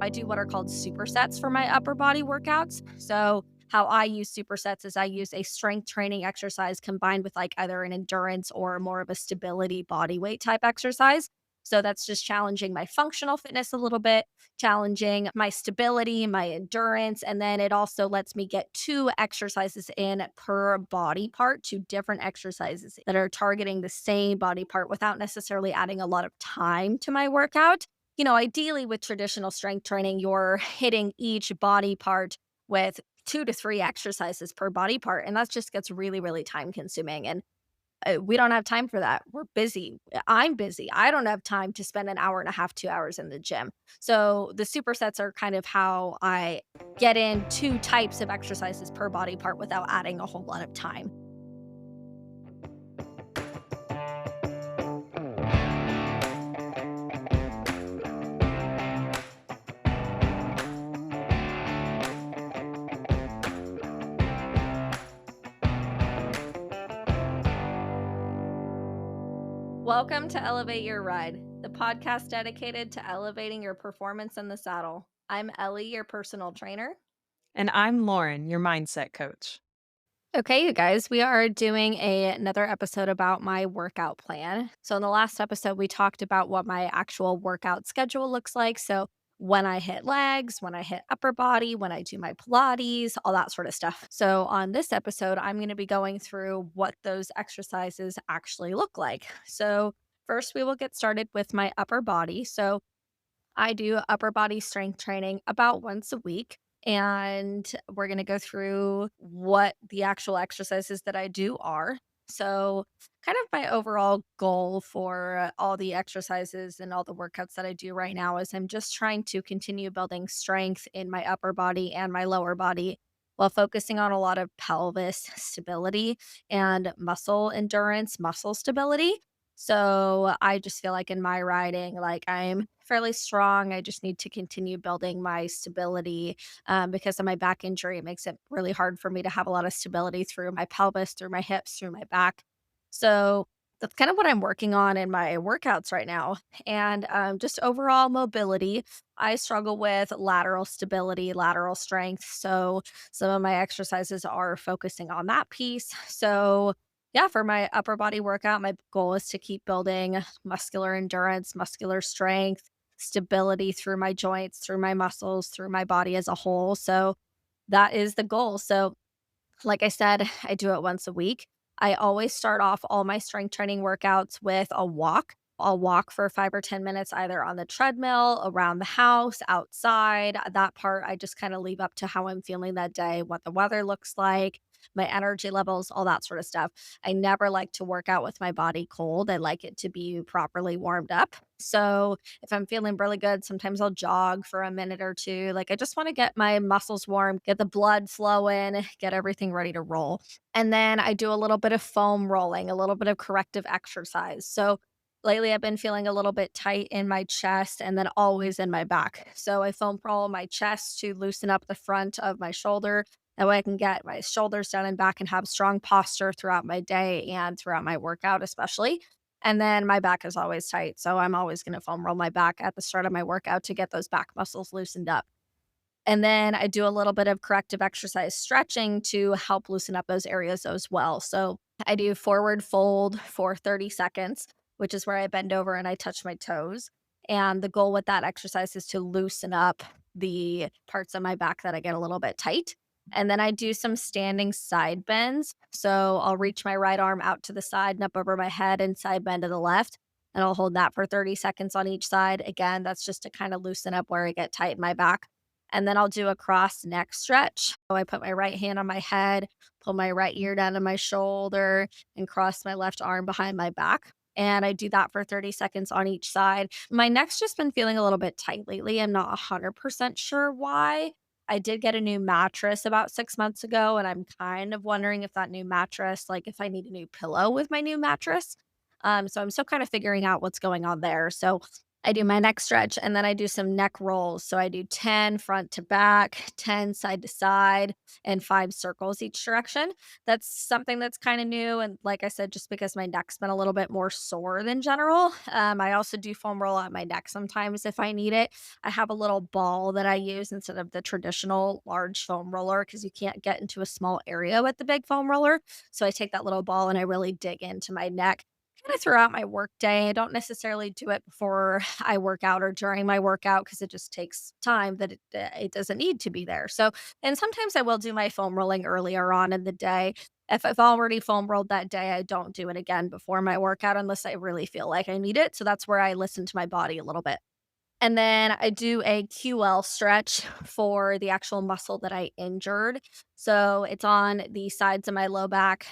I do what are called supersets for my upper body workouts. So, how I use supersets is I use a strength training exercise combined with like either an endurance or more of a stability body weight type exercise. So, that's just challenging my functional fitness a little bit, challenging my stability, my endurance. And then it also lets me get two exercises in per body part, two different exercises that are targeting the same body part without necessarily adding a lot of time to my workout. Ideally with traditional strength training, you're hitting each body part with 2 to 3 exercises per body part. And that just gets really, really time consuming. And we don't have time for that. We're busy. I'm busy. I don't have time to spend an hour and a half, 2 hours in the gym. So the supersets are kind of how I get in two types of exercises per body part without adding a whole lot of time. Welcome to Elevate Your Ride, the podcast dedicated to elevating your performance in the saddle. I'm Ellie, your personal trainer. And I'm Lauren, your mindset coach. Okay, you guys, we are doing another episode about my workout plan. So, in the last episode, we talked about what my actual workout schedule looks like. So, when I hit legs, when I hit upper body, when I do my Pilates, all that sort of stuff. So, on this episode, I'm going to be going through what those exercises actually look like. So, first, we will get started with my upper body. So, I do upper body strength training about once a week. And we're going to go through what the actual exercises that I do are. So, kind of my overall goal for all the exercises and all the workouts that I do right now is I'm just trying to continue building strength in my upper body and my lower body while focusing on a lot of pelvis stability and muscle endurance, muscle stability. So I just feel like in my riding, like I'm fairly strong. I just need to continue building my stability because of my back injury. It makes it really hard for me to have a lot of stability through my pelvis, through my hips, through my back. So that's kind of what I'm working on in my workouts right now. And just overall mobility. I struggle with lateral stability, lateral strength. So some of my exercises are focusing on that piece. So yeah, for my upper body workout, my goal is to keep building muscular endurance, muscular strength, stability through my joints, through my muscles, through my body as a whole. So that is the goal. So, like I said, I do it once a week. I always start off all my strength training workouts with a walk. I'll walk for 5 or 10 minutes either on the treadmill, around the house, outside. That part I just kind of leave up to how I'm feeling that day, what the weather looks like, my energy levels, all that sort of stuff. I never like to work out with my body cold. I like it to be properly warmed up. So if I'm feeling really good, sometimes I'll jog for a minute or two. Like I just want to get my muscles warm, get the blood flowing, get everything ready to roll. And then I do a little bit of foam rolling, a little bit of corrective exercise. So lately I've been feeling a little bit tight in my chest and then always in my back. So I foam roll my chest to loosen up the front of my shoulder. That way I can get my shoulders down and back and have strong posture throughout my day and throughout my workout, especially. And then my back is always tight. So I'm always going to foam roll my back at the start of my workout to get those back muscles loosened up. And then I do a little bit of corrective exercise stretching to help loosen up those areas as well. So I do forward fold for 30 seconds, which is where I bend over and I touch my toes. And the goal with that exercise is to loosen up the parts of my back that I get a little bit tight. And then I do some standing side bends. So I'll reach my right arm out to the side and up over my head and side bend to the left. And I'll hold that for 30 seconds on each side. Again, that's just to kind of loosen up where I get tight in my back. And then I'll do a cross neck stretch. So I put my right hand on my head, pull my right ear down to my shoulder, and cross my left arm behind my back. And I do that for 30 seconds on each side. My neck's just been feeling a little bit tight lately. I'm not 100% sure why. I did get a new mattress about 6 months ago, and I'm kind of wondering if that new mattress, like if I need a new pillow with my new mattress. So I'm still kind of figuring out what's going on there. So I do my neck stretch and then I do some neck rolls. So I do 10 front to back, 10 side to side, and 5 circles each direction. That's something that's kind of new. And like I said, just because my neck's been a little bit more sore than general, I also do foam roll out my neck sometimes if I need it. I have a little ball that I use instead of the traditional large foam roller because you can't get into a small area with the big foam roller. So I take that little ball and I really dig into my neck kind of throughout my work day. I don't necessarily do it before I work out or during my workout because it just takes time that it doesn't need to be there. So, and sometimes I will do my foam rolling earlier on in the day. If I've already foam rolled that day, I don't do it again before my workout unless I really feel like I need it. So that's where I listen to my body a little bit. And then I do a QL stretch for the actual muscle that I injured. So it's on the sides of my low back.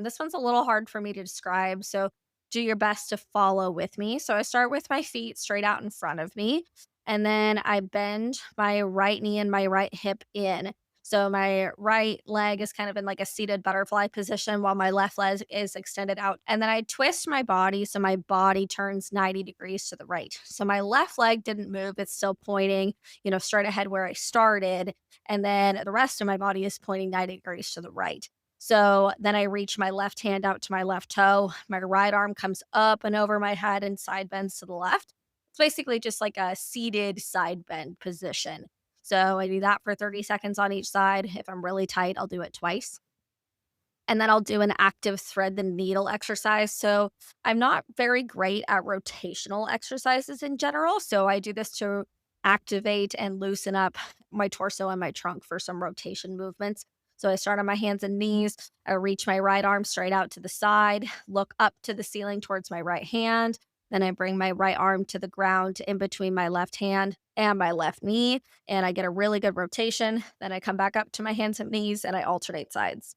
This one's a little hard for me to describe. So do your best to follow with me. So I start with my feet straight out in front of me. And then I bend my right knee and my right hip in. So my right leg is kind of in like a seated butterfly position while my left leg is extended out. And then I twist my body so my body turns 90 degrees to the right. So my left leg didn't move. It's still pointing, straight ahead where I started. And then the rest of my body is pointing 90 degrees to the right. So then I reach my left hand out to my left toe. My right arm comes up and over my head and side bends to the left. It's basically just like a seated side bend position. So I do that for 30 seconds on each side. If I'm really tight, I'll do it twice. And then I'll do an active thread the needle exercise. So I'm not very great at rotational exercises in general. So I do this to activate and loosen up my torso and my trunk for some rotation movements. So I start on my hands and knees. I reach my right arm straight out to the side, look up to the ceiling towards my right hand. Then I bring my right arm to the ground in between my left hand and my left knee. And I get a really good rotation. Then I come back up to my hands and knees and I alternate sides.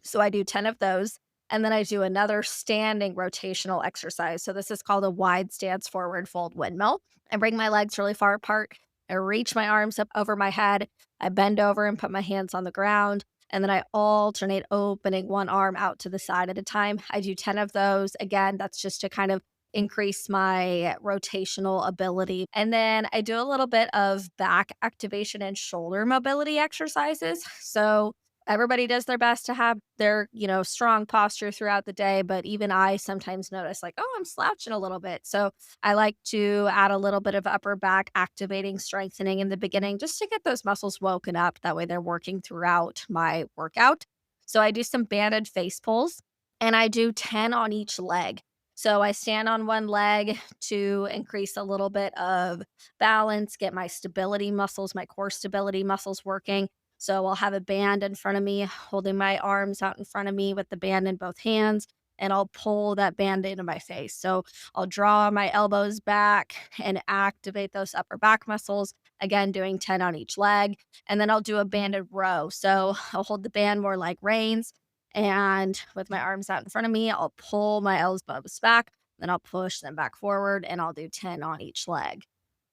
So I do 10 of those. And then I do another standing rotational exercise. So this is called a wide stance forward fold windmill. I bring my legs really far apart. I reach my arms up over my head. I bend over and put my hands on the ground. And then I alternate opening one arm out to the side at a time. I do 10 of those. Again, that's just to kind of increase my rotational ability. And then I do a little bit of back activation and shoulder mobility exercises. So everybody does their best to have their, strong posture throughout the day, but even I sometimes notice like, "Oh, I'm slouching a little bit." So, I like to add a little bit of upper back activating, strengthening in the beginning just to get those muscles woken up. That way they're working throughout my workout. So, I do some banded face pulls and I do 10 on each leg. So, I stand on one leg to increase a little bit of balance, get my stability muscles, my core stability muscles working. So I'll have a band in front of me, holding my arms out in front of me with the band in both hands, and I'll pull that band into my face. So I'll draw my elbows back and activate those upper back muscles. Again, doing 10 on each leg. And then I'll do a banded row. So I'll hold the band more like reins. And with my arms out in front of me, I'll pull my elbows back, then I'll push them back forward, and I'll do 10 on each leg.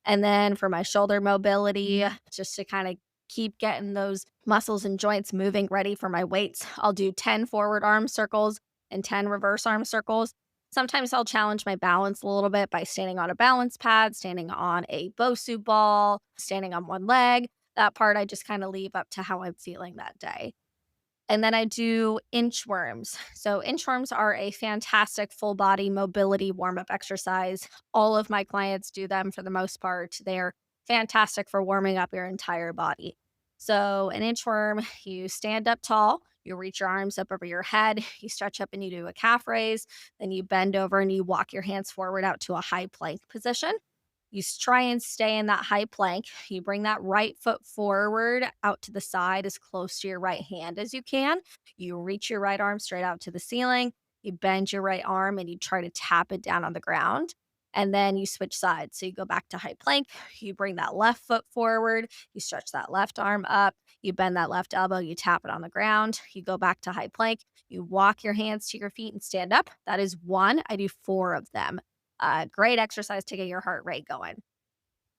And then for my shoulder mobility, just to kind of keep getting those muscles and joints moving, ready for my weights, I'll do 10 forward arm circles and 10 reverse arm circles. Sometimes I'll challenge my balance a little bit by standing on a balance pad, standing on a Bosu ball, standing on one leg. That part I just kind of leave up to how I'm feeling that day. And then I do inchworms. So, inchworms are a fantastic full body mobility warm up exercise. All of my clients do them for the most part. They're fantastic for warming up your entire body. So, an inchworm, you stand up tall, you reach your arms up over your head, you stretch up and you do a calf raise, then you bend over and you walk your hands forward out to a high plank position. Try and stay in that high plank. You bring that right foot forward out to the side as close to your right hand as you can. You reach your right arm straight out to the ceiling. You bend your right arm and you try to tap it down on the ground. And then you switch sides. So you go back to high plank. You bring that left foot forward. You stretch that left arm up. You bend that left elbow. You tap it on the ground. You go back to high plank. You walk your hands to your feet and stand up. That is one. I do four of them. Great exercise to get your heart rate going.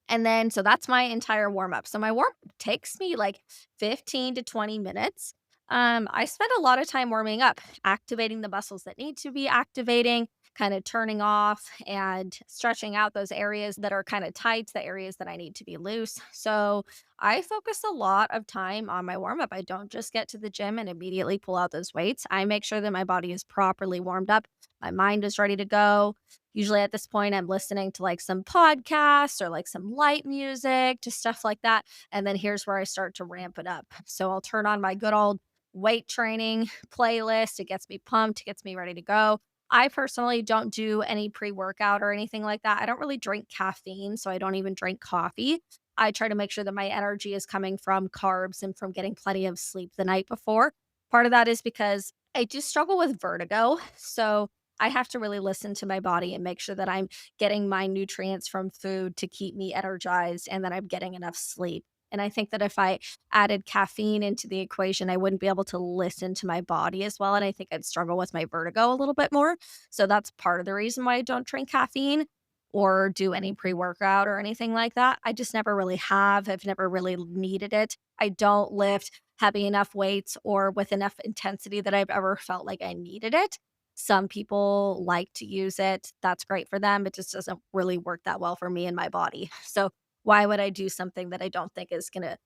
And then, so that's my entire warm up. So my warm up takes me like 15 to 20 minutes. I spend a lot of time warming up, activating the muscles that need to be activating. kind of turning off and stretching out those areas that are kind of tight, the areas that I need to be loose. So I focus a lot of time on my warm up. I don't just get to the gym and immediately pull out those weights. I make sure that my body is properly warmed up. My mind is ready to go. Usually at this point, I'm listening to like some podcasts or like some light music, just stuff like that. And then here's where I start to ramp it up. So I'll turn on my good old weight training playlist. It gets me pumped, it gets me ready to go. I personally don't do any pre workout or anything like that. I don't really drink caffeine, so I don't even drink coffee. I try to make sure that my energy is coming from carbs and from getting plenty of sleep the night before. Part of that is because I do struggle with vertigo. So I have to really listen to my body and make sure that I'm getting my nutrients from food to keep me energized and that I'm getting enough sleep. And I think that if I added caffeine into the equation, I wouldn't be able to listen to my body as well. And I think I'd struggle with my vertigo a little bit more. So that's part of the reason why I don't drink caffeine or do any pre workout or anything like that. I just never really have. I've never really needed it. I don't lift heavy enough weights or with enough intensity that I've ever felt like I needed it. Some people like to use it. That's great for them. It just doesn't really work that well for me and my body. So why would I do something that I don't think is going to,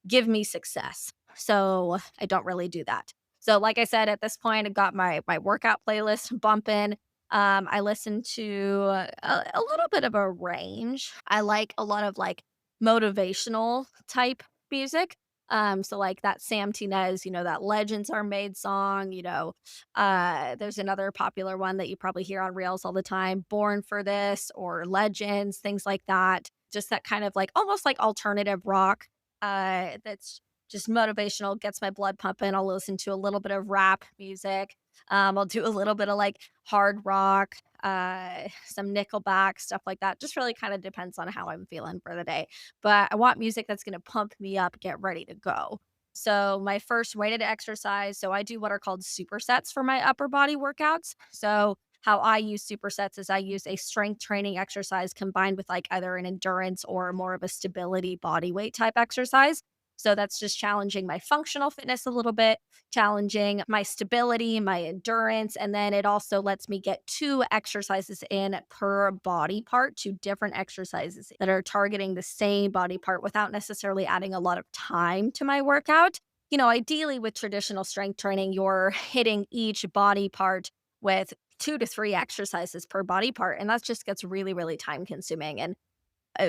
give me success? So I don't really do that. So like I said, at this point, I got my workout playlist bumping. I listen to a little bit of a range. I like a lot of like motivational type music. So like that Sam Tinez, that Legends Are Made song, there's another popular one that you probably hear on Reels all the time, Born for This or Legends, things like that. Just that kind of like almost like alternative rock. That's just motivational, gets my blood pumping. I'll listen to a little bit of rap music. I'll do a little bit of like hard rock, some Nickelback, stuff like that. Just really kind of depends on how I'm feeling for the day. But I want music that's going to pump me up, get ready to go. So, my first weighted exercise, so I do what are called supersets for my upper body workouts. So, how I use supersets is I use a strength training exercise combined with like either an endurance or more of a stability body weight type exercise. So that's just challenging my functional fitness a little bit, challenging my stability, my endurance, and then it also lets me get 2 exercises in per body part, 2 different exercises that are targeting the same body part without necessarily adding a lot of time to my workout. Ideally with traditional strength training, you're hitting each body part with 2 to 3 exercises per body part, and that just gets really, really time consuming, and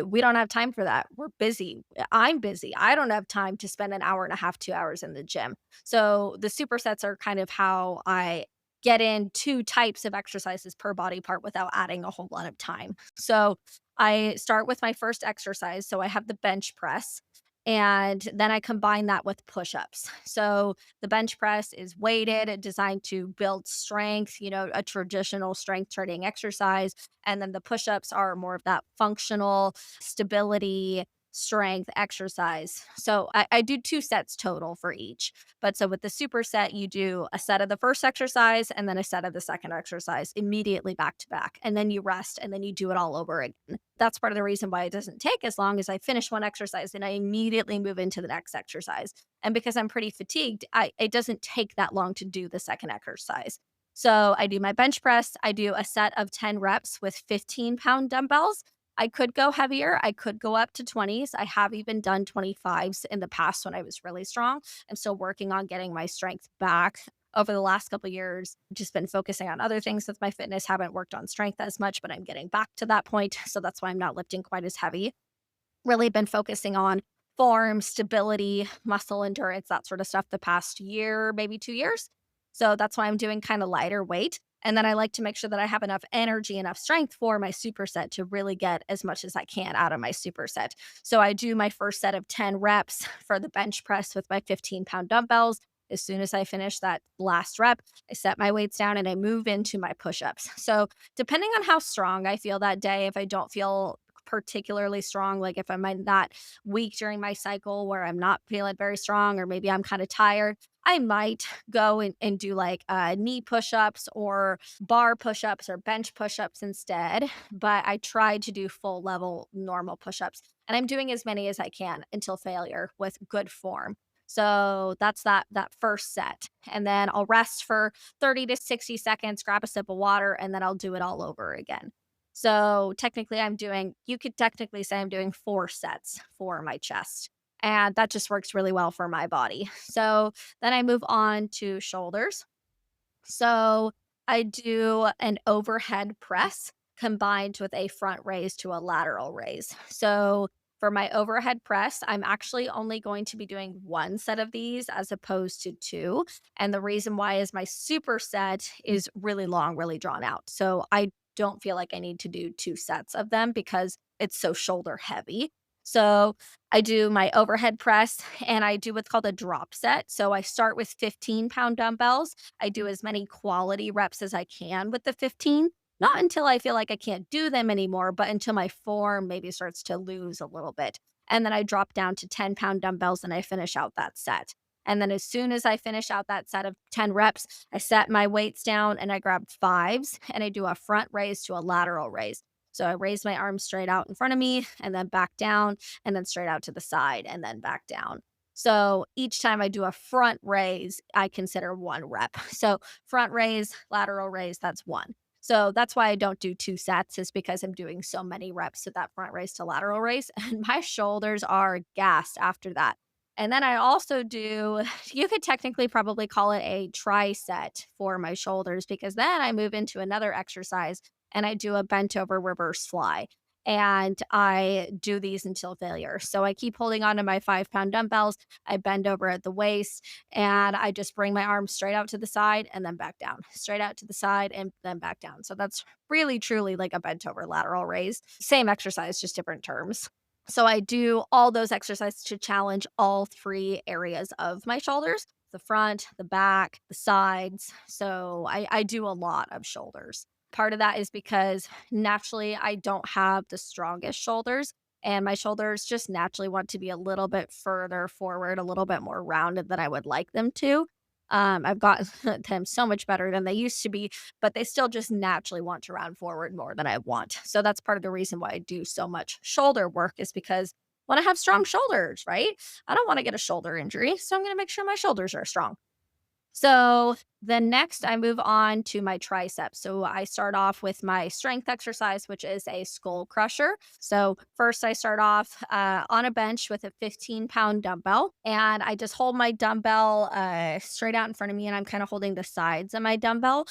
we don't have time for that. We're busy. I'm busy. I don't have time to spend an hour and a half, 2 hours in the gym. So the supersets are kind of how I get in 2 types of exercises per body part without adding a whole lot of time. So I start with my first exercise. So I have the bench press. And then I combine that with push ups. So the bench press is weighted, designed to build strength, a traditional strength training exercise. And then the push ups are more of that functional stability, strength exercise. So I do 2 sets total for each. But so with the superset, you do a set of the first exercise and then a set of the second exercise immediately back to back. And then you rest and then you do it all over again. That's part of the reason why it doesn't take as long as I finish one exercise and I immediately move into the next exercise. And because I'm pretty fatigued, it doesn't take that long to do the second exercise. So I do my bench press. I do a set of 10 reps with 15-pound dumbbells. I could go heavier. I could go up to 20s. I have even done 25s in the past when I was really strong. I'm still working on getting my strength back. Over the last couple of years, just been focusing on other things with my fitness, haven't worked on strength as much, but I'm getting back to that point. So that's why I'm not lifting quite as heavy. Really been focusing on form, stability, muscle endurance, that sort of stuff the past year, maybe 2 years. So that's why I'm doing kind of lighter weight. And then I like to make sure that I have enough energy, enough strength for my superset to really get as much as I can out of my superset. So I do my first set of 10 reps for the bench press with my 15-pound dumbbells. As soon as I finish that last rep, I set my weights down and I move into my push ups. So, depending on how strong I feel that day, if I don't feel particularly strong, like if I'm in that week during my cycle where I'm not feeling very strong, or maybe I'm kind of tired, I might go and do like knee push ups or bar push ups or bench push ups instead. But I try to do full level normal push ups. And I'm doing as many as I can until failure with good form. So that's that first set. And then I'll rest for 30 to 60 seconds, grab a sip of water, and then I'll do it all over again. So technically you could technically say I'm doing 4 sets for my chest. And that just works really well for my body. So then I move on to shoulders. So I do an overhead press combined with a front raise to a lateral raise. So for my overhead press, I'm actually only going to be doing one set of these as opposed to two. And the reason why is my superset is really long, really drawn out. So I don't feel like I need to do two sets of them because it's so shoulder heavy. So I do my overhead press and I do what's called a drop set. So I start with 15-pound dumbbells. I do as many quality reps as I can with the 15, not until I feel like I can't do them anymore, but until my form maybe starts to lose a little bit. And then I drop down to 10-pound dumbbells and I finish out that set. And then as soon as I finish out that set of 10 reps, I set my weights down and I grab fives and I do a front raise to a lateral raise. So I raise my arms straight out in front of me and then back down and then straight out to the side and then back down. So each time I do a front raise, I consider one rep. So front raise, lateral raise, that's one. So that's why I don't do two sets, is because I'm doing so many reps of that front raise to lateral raise. And my shoulders are gassed after that. And then I also do, you could technically probably call it a tricep for my shoulders, because then I move into another exercise and I do a bent over reverse fly. And I do these until failure. So I keep holding on to my 5-pound dumbbells. I bend over at the waist and I just bring my arms straight out to the side and then back down, straight out to the side and then back down. So that's really, truly like a bent over lateral raise. Same exercise, just different terms. So I do all those exercises to challenge all three areas of my shoulders: the front, the back, the sides. So I do a lot of shoulders. Part of that is because naturally I don't have the strongest shoulders, and my shoulders just naturally want to be a little bit further forward, a little bit more rounded than I would like them to. I've gotten them so much better than they used to be, but they still just naturally want to round forward more than I want. So that's part of the reason why I do so much shoulder work, is because when I have strong shoulders, right? I don't want to get a shoulder injury. So I'm going to make sure my shoulders are strong. So then next, I move on to my triceps. So I start off with my strength exercise, which is a skull crusher. So first, I start off on a bench with a 15-pound dumbbell, and I just hold my dumbbell straight out in front of me, and I'm kind of holding the sides of my dumbbell.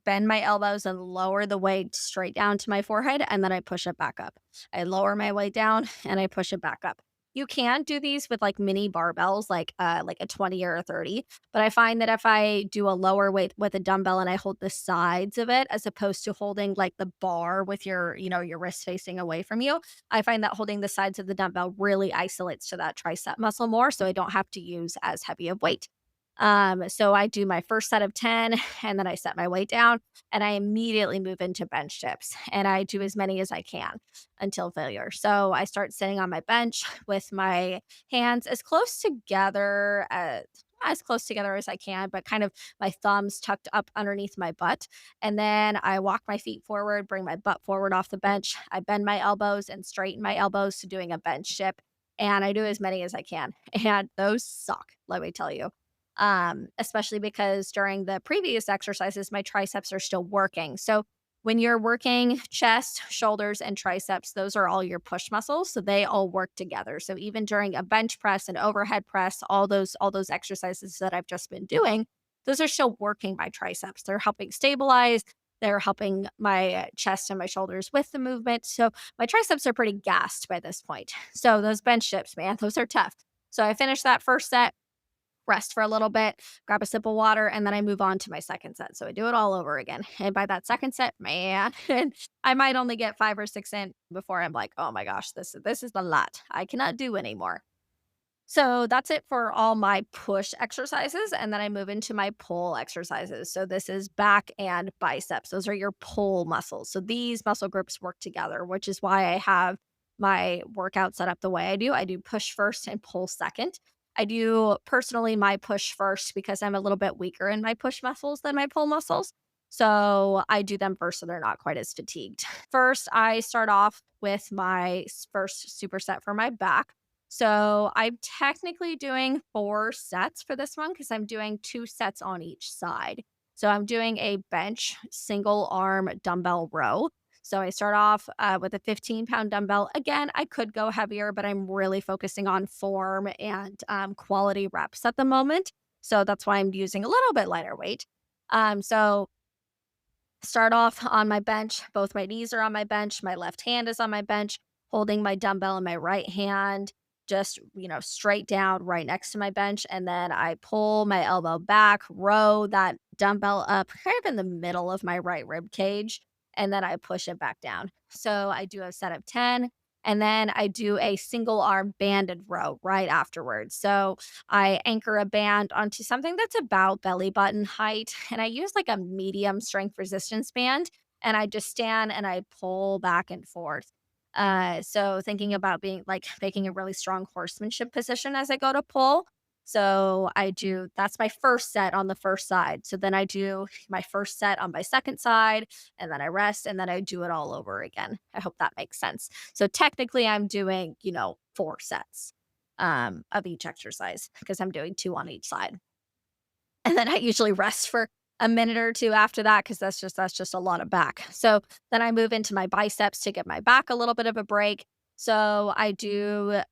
Bend my elbows and lower the weight straight down to my forehead, and then I push it back up. I lower my weight down and I push it back up. You can do these with like mini barbells, like a 20 or a 30. But I find that if I do a lower weight with a dumbbell and I hold the sides of it as opposed to holding like the bar with your wrist facing away from you, I find that holding the sides of the dumbbell really isolates to that tricep muscle more. So I don't have to use as heavy of weight. So I do my first set of 10 and then I set my weight down and I immediately move into bench dips and I do as many as I can until failure. So I start sitting on my bench with my hands as close together as I can, but kind of my thumbs tucked up underneath my butt. And then I walk my feet forward, bring my butt forward off the bench. I bend my elbows and straighten my elbows to doing a bench dip. And I do as many as I can. And those suck, let me tell you. Especially because during the previous exercises, my triceps are still working. So when you're working chest, shoulders, and triceps, those are all your push muscles. So they all work together. So even during a bench press and overhead press, all those exercises that I've just been doing, those are still working my triceps. They're helping stabilize. They're helping my chest and my shoulders with the movement. So my triceps are pretty gassed by this point. So those bench dips, man, those are tough. So I finished that first set, rest for a little bit, grab a sip of water, and then I move on to my second set. So I do it all over again. And by that second set, man, I might only get 5 or 6 in before I'm like, oh my gosh, this is a lot. I cannot do anymore. So that's it for all my push exercises. And then I move into my pull exercises. So this is back and biceps. Those are your pull muscles. So these muscle groups work together, which is why I have my workout set up the way I do. I do push first and pull second. I do personally my push first because I'm a little bit weaker in my push muscles than my pull muscles. So I do them first so they're not quite as fatigued. First, I start off with my first superset for my back. So I'm technically doing 4 sets for this one because I'm doing 2 sets on each side. So I'm doing a bench single arm dumbbell row. So I start off with a 15-pound dumbbell. Again, I could go heavier, but I'm really focusing on form and quality reps at the moment. So that's why I'm using a little bit lighter weight. So start off on my bench. Both my knees are on my bench. My left hand is on my bench, holding my dumbbell in my right hand, just, straight down right next to my bench. And then I pull my elbow back, row that dumbbell up kind of in the middle of my right rib cage. And then I push it back down. So I do a set of 10. And then I do a single arm banded row right afterwards. So I anchor a band onto something that's about belly button height, and I use like a medium strength resistance band, and I just stand and I pull back and forth. So thinking about being like making a really strong horsemanship position as I go to pull. So I do that's my first set on the first side. So then I do my first set on my second side, and then I rest, and then I do it all over again. I hope that makes sense. So technically I'm doing, 4 sets of each exercise because I'm doing 2 on each side. And then I usually rest for a minute or 2 after that because that's just a lot of back. So then I move into my biceps to give my back a little bit of a break. So I do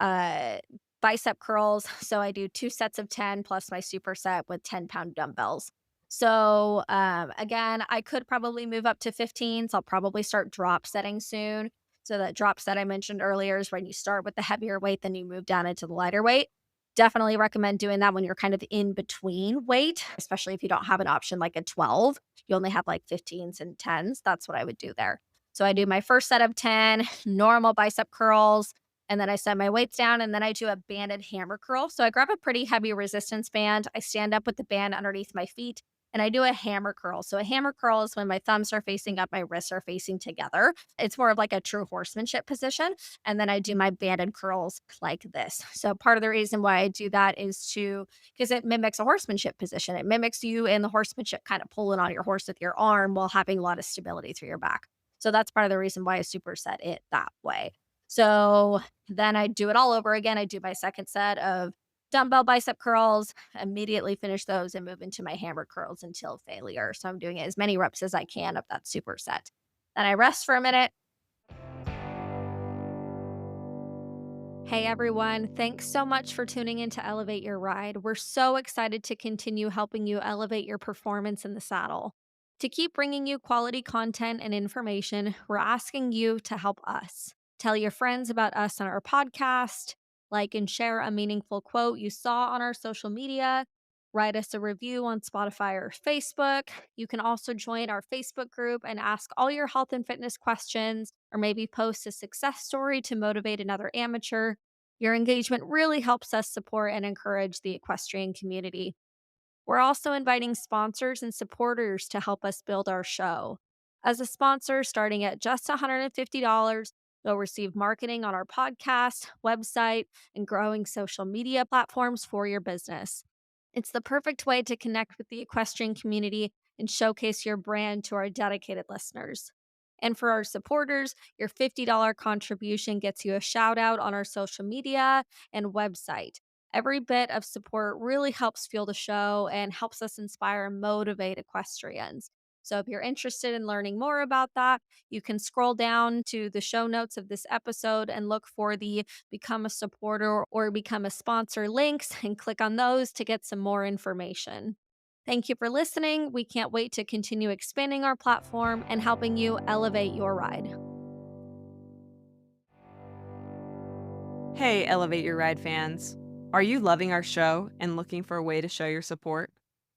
bicep curls. So I do 2 sets of 10 plus my superset with 10-pound dumbbells. So again, I could probably move up to 15. So I'll probably start drop setting soon. So that drop set I mentioned earlier is when you start with the heavier weight, then you move down into the lighter weight. Definitely recommend doing that when you're kind of in between weight, especially if you don't have an option like a 12. You only have like 15s and 10s. That's what I would do there. So I do my first set of 10 normal bicep curls, and then I set my weights down, and then I do a banded hammer curl. So I grab a pretty heavy resistance band. I stand up with the band underneath my feet, and I do a hammer curl. So a hammer curl is when my thumbs are facing up, my wrists are facing together. It's more of like a true horsemanship position. And then I do my banded curls like this. So part of the reason why I do that is because it mimics a horsemanship position. It mimics you in the horsemanship kind of pulling on your horse with your arm while having a lot of stability through your back. So that's part of the reason why I superset it that way. So then I do it all over again. I do my second set of dumbbell bicep curls, immediately finish those and move into my hammer curls until failure. So I'm doing as many reps as I can of that superset. Then I rest for a minute. Hey everyone, thanks so much for tuning in to Elevate Your Ride. We're so excited to continue helping you elevate your performance in the saddle. To keep bringing you quality content and information, we're asking you to help us. Tell your friends about us on our podcast, like and share a meaningful quote you saw on our social media, write us a review on Spotify or Facebook. You can also join our Facebook group and ask all your health and fitness questions, or maybe post a success story to motivate another amateur. Your engagement really helps us support and encourage the equestrian community. We're also inviting sponsors and supporters to help us build our show. As a sponsor, starting at just $150, you'll receive marketing on our podcast, website, and growing social media platforms for your business. It's the perfect way to connect with the equestrian community and showcase your brand to our dedicated listeners. And for our supporters, your $50 contribution gets you a shout out on our social media and website. Every bit of support really helps fuel the show and helps us inspire and motivate equestrians. So, if you're interested in learning more about that, you can scroll down to the show notes of this episode and look for the Become a Supporter or Become a Sponsor links and click on those to get some more information. Thank you for listening. We can't wait to continue expanding our platform and helping you elevate your ride. Hey, Elevate Your Ride fans. Are you loving our show and looking for a way to show your support?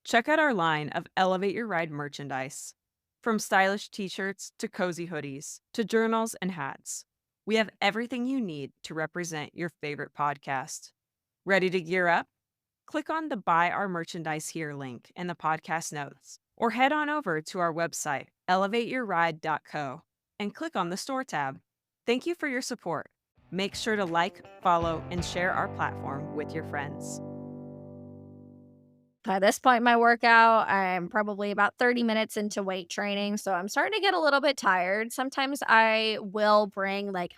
Check out our line of Elevate Your Ride merchandise. From stylish t shirts to cozy hoodies to journals and hats, we have everything you need to represent your favorite podcast. Ready to gear up? Click on the Buy Our Merchandise Here link in the podcast notes, or head on over to our website, elevateyourride.co, and click on the Store tab. Thank you for your support. Make sure to like, follow, and share our platform with your friends. By this point in my workout, I'm probably about 30 minutes into weight training. So I'm starting to get a little bit tired. Sometimes I will bring like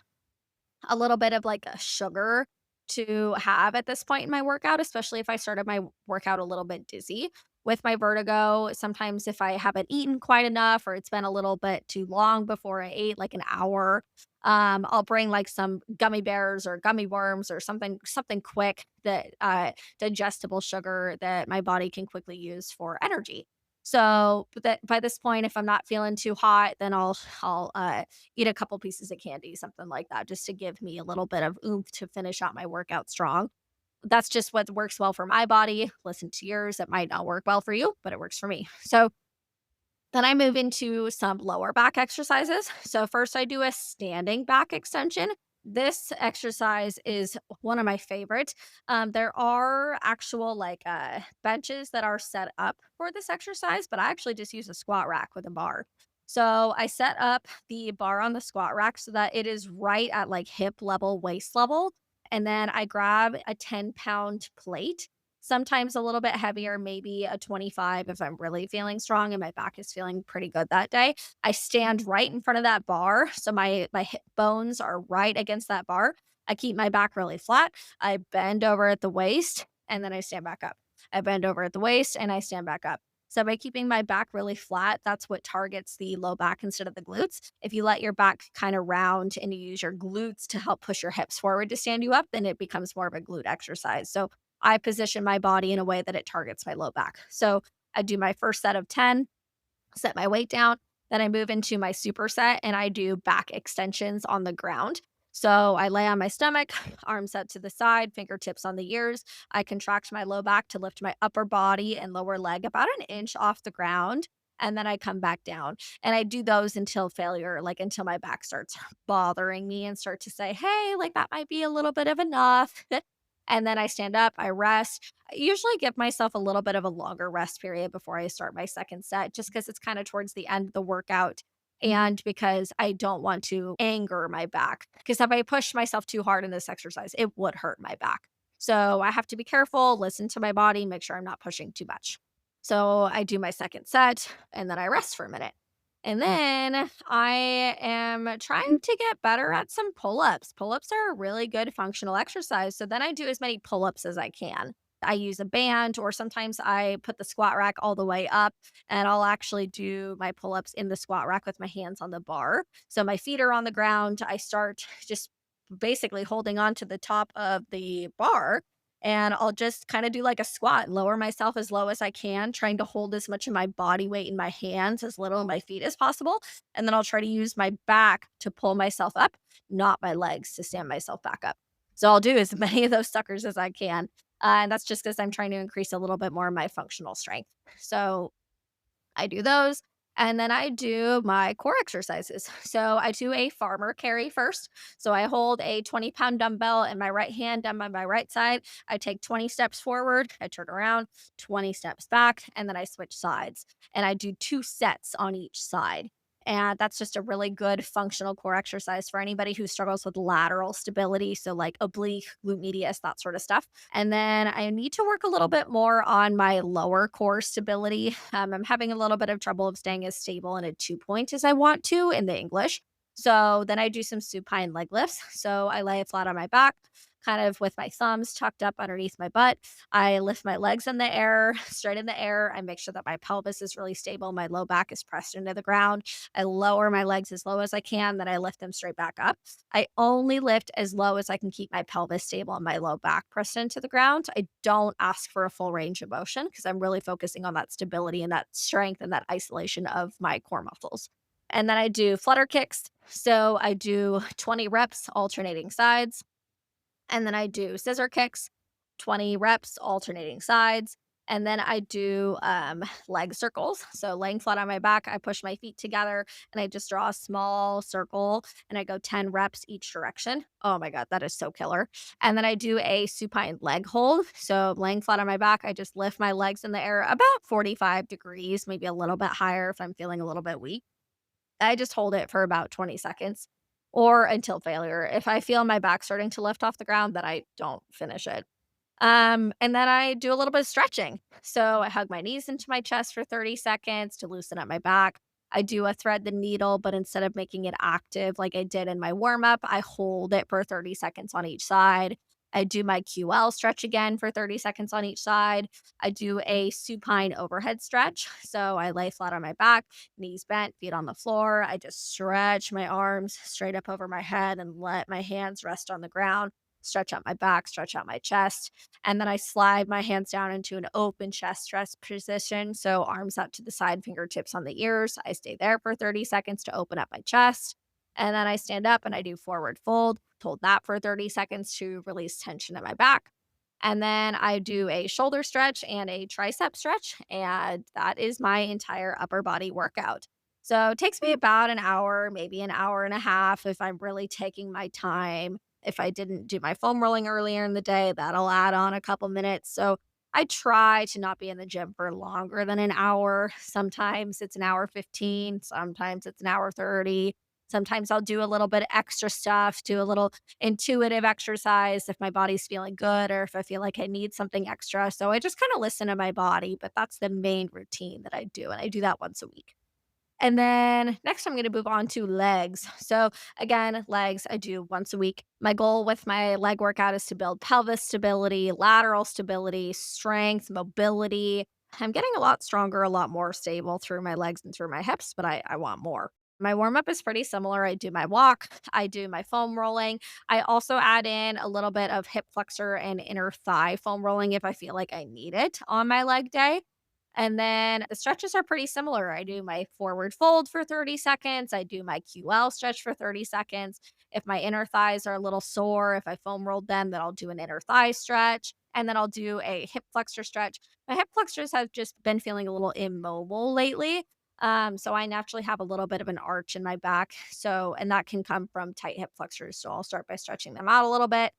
a little bit of like a sugar to have at this point in my workout, especially if I started my workout a little bit dizzy. With my vertigo, sometimes if I haven't eaten quite enough or it's been a little bit too long before I ate, like an hour, I'll bring like some gummy bears or gummy worms or something quick that digestible sugar that my body can quickly use for energy. So, but that by this point, if I'm not feeling too hot, then I'll eat a couple pieces of candy, something like that, just to give me a little bit of oomph to finish out my workout strong. That's just what works well for my body. Listen to yours. It might not work well for you, but it works for me. So then I move into some lower back exercises. So first I do a standing back extension. This exercise is one of my favorites. There are actual benches that are set up for this exercise, but I actually just use a squat rack with a bar. So I set up the bar on the squat rack so that it is right at like hip level, waist level. And then I grab a 10-pound plate, sometimes a little bit heavier, maybe a 25 if I'm really feeling strong and my back is feeling pretty good that day. I stand right in front of that bar, so my hip bones are right against that bar. I keep my back really flat. I bend over at the waist and then I stand back up. I bend over at the waist and I stand back up. So by keeping my back really flat, that's what targets the low back instead of the glutes. If you let your back kind of round and you use your glutes to help push your hips forward to stand you up, then it becomes more of a glute exercise. So I position my body in a way that it targets my low back. So I do my first set of 10, set my weight down. Then I move into my superset and I do back extensions on the ground. So I lay on my stomach, arms out to the side, fingertips on the ears. I contract my low back to lift my upper body and lower leg about an inch off the ground. And then I come back down and I do those until failure, like until my back starts bothering me and start to say, hey, like that might be a little bit of enough. And then I stand up, I rest. I usually give myself a little bit of a longer rest period before I start my second set, just because it's kind of towards the end of the workout and because I don't want to anger my back. Because if I push myself too hard in this exercise, it would hurt my back. So I have to be careful, listen to my body, make sure I'm not pushing too much. So I do my second set and then I rest for a minute. And then I am trying to get better at some pull ups. Pull ups are a really good functional exercise. So then I do as many pull ups as I can. I use a band, or sometimes I put the squat rack all the way up and I'll actually do my pull ups in the squat rack with my hands on the bar. So my feet are on the ground. I start just basically holding on to the top of the bar and I'll just kind of do like a squat and lower myself as low as I can, trying to hold as much of my body weight in my hands, as little in my feet as possible. And then I'll try to use my back to pull myself up, not my legs to stand myself back up. So I'll do as many of those suckers as I can. And that's just because I'm trying to increase a little bit more of my functional strength. So I do those. And then I do my core exercises. So I do a farmer carry first. So I hold a 20-pound dumbbell in my right hand done by my right side. I take 20 steps forward, I turn around, 20 steps back, and then I switch sides. And I do 2 sets on each side. And that's just a really good functional core exercise for anybody who struggles with lateral stability. So, like oblique, glute medius, that sort of stuff. And then I need to work a little bit more on my lower core stability. I'm having a little bit of trouble of staying as stable in a 2 point as I want to in the English. So then I do some supine leg lifts. So I lay flat on my back, kind of with my thumbs tucked up underneath my butt. I lift my legs in the air, straight in the air. I make sure that my pelvis is really stable. My low back is pressed into the ground. I lower my legs as low as I can, then I lift them straight back up. I only lift as low as I can keep my pelvis stable and my low back pressed into the ground. I don't ask for a full range of motion because I'm really focusing on that stability and that strength and that isolation of my core muscles. And then I do flutter kicks. So I do 20 reps alternating sides. And then I do scissor kicks, 20 reps alternating sides. And then I do leg circles. So laying flat on my back, I push my feet together and I just draw a small circle and I go 10 reps each direction. Oh my God, that is so killer. And then I do a supine leg hold. So laying flat on my back, I just lift my legs in the air about 45 degrees, maybe a little bit higher if I'm feeling a little bit weak. I just hold it for about 20 seconds or until failure. If I feel my back starting to lift off the ground, then I don't finish it. And then I do a little bit of stretching. So I hug my knees into my chest for 30 seconds to loosen up my back. I do a thread the needle, but instead of making it active like I did in my warm up, I hold it for 30 seconds on each side. I do my QL stretch again for 30 seconds on each side. I do a supine overhead stretch. So I lay flat on my back, knees bent, feet on the floor. I just stretch my arms straight up over my head and let my hands rest on the ground. Stretch out my back, stretch out my chest. And then I slide my hands down into an open chest rest position. So arms out to the side, fingertips on the ears. I stay there for 30 seconds to open up my chest. And then I stand up and I do forward fold, hold that for 30 seconds to release tension in my back. And then I do a shoulder stretch and a tricep stretch. And that is my entire upper body workout. So it takes me about an hour, maybe an hour and a half if I'm really taking my time. If I didn't do my foam rolling earlier in the day, that'll add on a couple minutes. So I try to not be in the gym for longer than an hour. Sometimes it's an hour 15, sometimes it's an hour 30. Sometimes I'll do a little bit of extra stuff, do a little intuitive exercise if my body's feeling good or if I feel like I need something extra. So I just kind of listen to my body, but that's the main routine that I do. And I do that once a week. And then next, I'm going to move on to legs. So, again, legs I do once a week. My goal with my leg workout is to build pelvis stability, lateral stability, strength, mobility. I'm getting a lot stronger, a lot more stable through my legs and through my hips, but I want more. My warm up is pretty similar. I do my walk, I do my foam rolling. I also add in a little bit of hip flexor and inner thigh foam rolling if I feel like I need it on my leg day. And then the stretches are pretty similar. I do my forward fold for 30 seconds. I do my QL stretch for 30 seconds. If my inner thighs are a little sore, if I foam rolled them, then I'll do an inner thigh stretch. And then I'll do a hip flexor stretch. My hip flexors have just been feeling a little immobile lately. So I naturally have a little bit of an arch in my back. So, and that can come from tight hip flexors. So I'll start by stretching them out a little bit.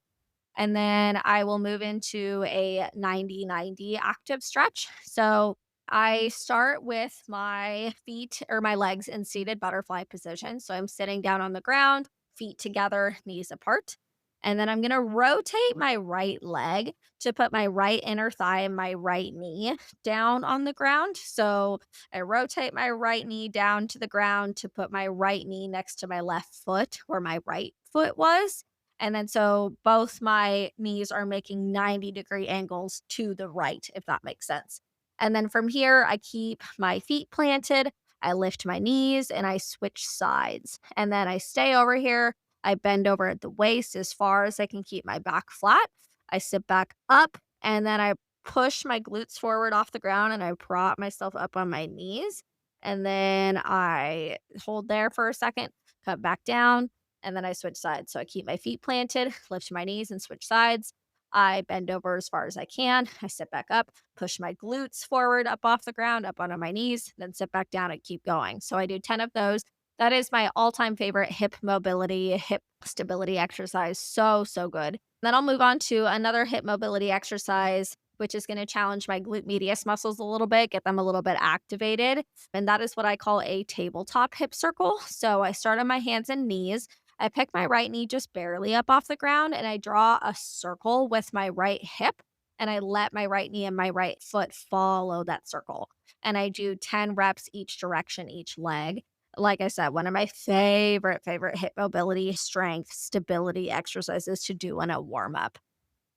And then I will move into a 90-90 active stretch. So I start with my feet or my legs in seated butterfly position. So I'm sitting down on the ground, feet together, knees apart. And then I'm going to rotate my right leg to put my right inner thigh and my right knee down on the ground. So I rotate my right knee down to the ground to put my right knee next to my left foot where my right foot was. And then so both my knees are making 90-degree angles to the right, if that makes sense. And then from here, I keep my feet planted. I lift my knees and I switch sides. And then I stay over here. I bend over at the waist as far as I can keep my back flat. I sit back up and then I push my glutes forward off the ground and I prop myself up on my knees. And then I hold there for a second, cut back down, and then I switch sides. So I keep my feet planted, lift my knees, and switch sides. I bend over as far as I can. I sit back up, push my glutes forward up off the ground, up onto my knees, then sit back down and keep going. So I do 10 of those. That is my all time favorite hip mobility, hip stability exercise. So, so good. Then I'll move on to another hip mobility exercise, which is going to challenge my glute medius muscles a little bit, get them a little bit activated. And that is what I call a tabletop hip circle. So I start on my hands and knees. I pick my right knee just barely up off the ground and I draw a circle with my right hip and I let my right knee and my right foot follow that circle. And I do 10 reps each direction, each leg. Like I said, one of my favorite hip mobility, strength, stability exercises to do in a warm up.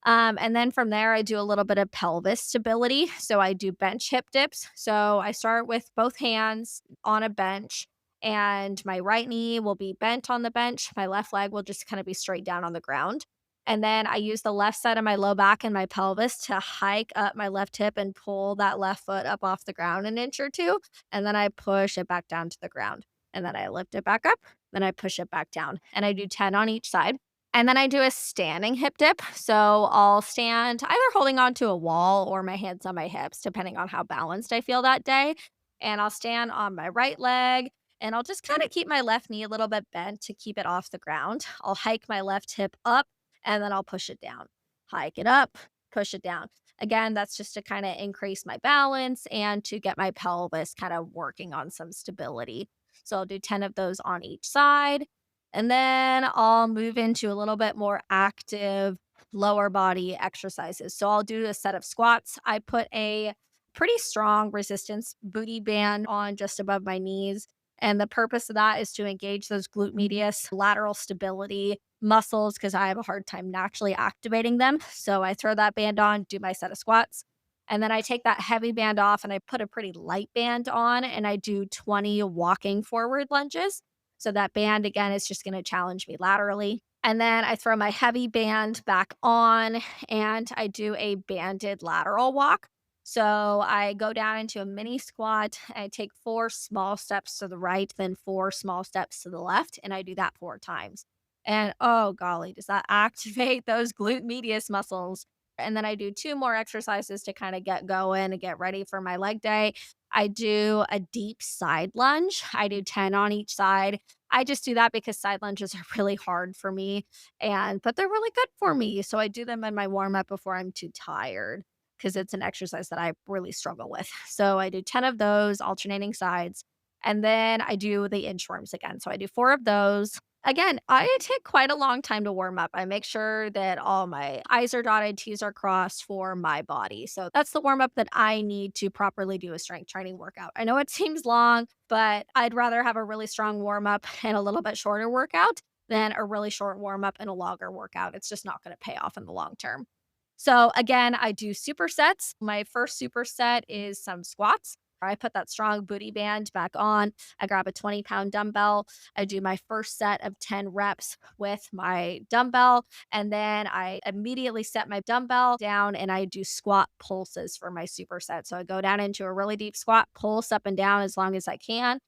And then from there, I do a little bit of pelvis stability. So I do bench hip dips. So I start with both hands on a bench, and my right knee will be bent on the bench. My left leg will just kind of be straight down on the ground. And then I use the left side of my low back and my pelvis to hike up my left hip and pull that left foot up off the ground an inch or two. And then I push it back down to the ground. And then I lift it back up. Then I push it back down. And I do 10 on each side. And then I do a standing hip dip. So I'll stand either holding onto a wall or my hands on my hips, depending on how balanced I feel that day. And I'll stand on my right leg and I'll just kind of keep my left knee a little bit bent to keep it off the ground. I'll hike my left hip up and then I'll push it down. Hike it up, push it down. Again, that's just to kind of increase my balance and to get my pelvis kind of working on some stability. So I'll do 10 of those on each side. And then I'll move into a little bit more active lower body exercises. So I'll do a set of squats. I put a pretty strong resistance booty band on just above my knees. And the purpose of that is to engage those glute medius lateral stability muscles because I have a hard time naturally activating them. So I throw that band on, do my set of squats. And then I take that heavy band off and I put a pretty light band on and I do 20 walking forward lunges. So that band again is just going to challenge me laterally. And then I throw my heavy band back on and I do a banded lateral walk. So I go down into a mini squat. I take 4 small steps to the right, then 4 small steps to the left. And I do that 4 times. And oh, golly, does that activate those glute medius muscles? And then I do 2 more exercises to kind of get going and get ready for my leg day. I do a deep side lunge. I do 10 on each side. I just do that because side lunges are really hard for me but they're really good for me. So I do them in my warm up before I'm too tired because it's an exercise that I really struggle with. So I do 10 of those alternating sides. And then I do the inchworms again. So I do 4 of those. Again, I take quite a long time to warm up. I make sure that all my I's are dotted, T's are crossed for my body. So that's the warm up that I need to properly do a strength training workout. I know it seems long, but I'd rather have a really strong warm up and a little bit shorter workout than a really short warm up and a longer workout. It's just not going to pay off in the long term. So again, I do supersets. My first superset is some squats. I put that strong booty band back on. I grab a 20-pound dumbbell. I do my first set of 10 reps with my dumbbell. And then I immediately set my dumbbell down and I do squat pulses for my superset. So I go down into a really deep squat, pulse up and down as long as I can,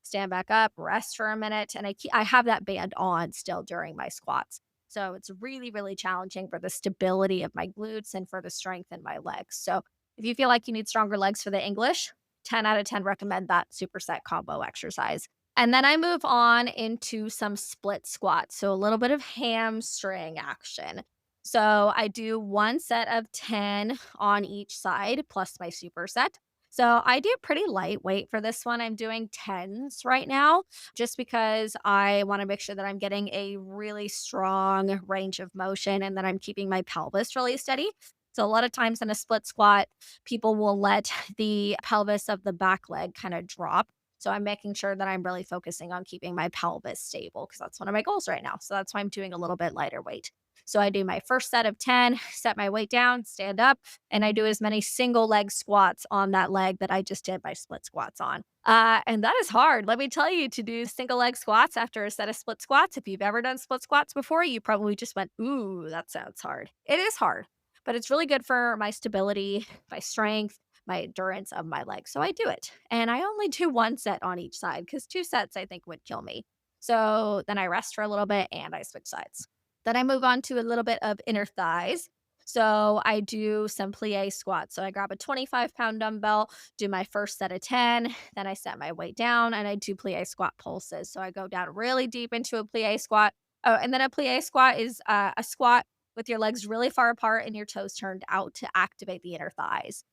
stand back up, rest for a minute. And I have that band on still during my squats. So it's really, really challenging for the stability of my glutes and for the strength in my legs. So if you feel like you need stronger legs for the English, 10 out of 10 recommend that superset combo exercise. And then I move on into some split squats. So a little bit of hamstring action. So I do 1 set of 10 on each side plus my superset. So I do pretty lightweight for this one. I'm doing 10s right now just because I want to make sure that I'm getting a really strong range of motion and that I'm keeping my pelvis really steady. So a lot of times in a split squat, people will let the pelvis of the back leg kind of drop. So I'm making sure that I'm really focusing on keeping my pelvis stable because that's one of my goals right now. So that's why I'm doing a little bit lighter weight. So I do my first set of 10, set my weight down, stand up, and I do as many single leg squats on that leg that I just did my split squats on. And that is hard. Let me tell you, to do single leg squats after a set of split squats. If you've ever done split squats before, you probably just went, ooh, that sounds hard. It is hard, but it's really good for my stability, my strength, my endurance of my legs. So I do it. And I only do 1 set on each side because 2 sets I think would kill me. So then I rest for a little bit and I switch sides. Then I move on to a little bit of inner thighs. So I do some plie squats. So I grab a 25-pound dumbbell, do my first set of 10, then I set my weight down and I do plie squat pulses. So I go down really deep into a plie squat. Oh, and then a plie squat is a squat with your legs really far apart and your toes turned out to activate the inner thighs.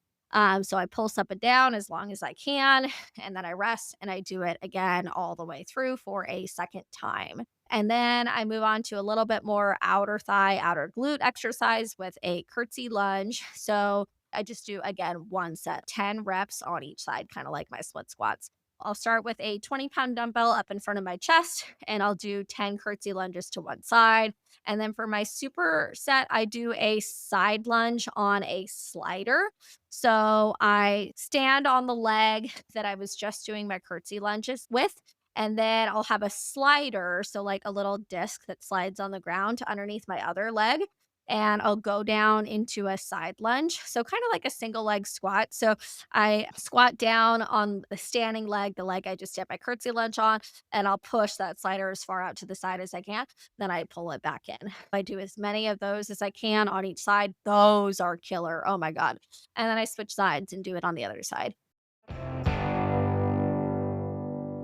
So I pulse up and down as long as I can, and then I rest and I do it again all the way through for a second time. And then I move on to a little bit more outer thigh, outer glute exercise with a curtsy lunge. So I just do again 1 set, 10 reps on each side, kind of like my split squats. I'll start with a 20-pound dumbbell up in front of my chest and I'll do 10 curtsy lunges to one side. And then for my super set, I do a side lunge on a slider. So I stand on the leg that I was just doing my curtsy lunges with. And then I'll have a slider, so like a little disc that slides on the ground underneath my other leg. And I'll go down into a side lunge. So, kind of like a single leg squat. So, I squat down on the standing leg, the leg I just did my curtsy lunge on, and I'll push that slider as far out to the side as I can. Then I pull it back in. I do as many of those as I can on each side. Those are killer. Oh my God. And then I switch sides and do it on the other side.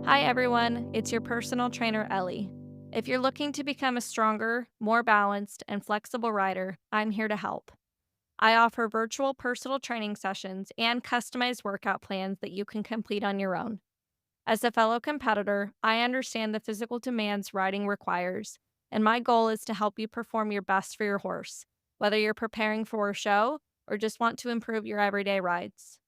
Hi, everyone. It's your personal trainer, Ellie. If you're looking to become a stronger, more balanced, and flexible rider, I'm here to help. I offer virtual personal training sessions and customized workout plans that you can complete on your own. As a fellow competitor, I understand the physical demands riding requires, and my goal is to help you perform your best for your horse, whether you're preparing for a show or just want to improve your everyday rides.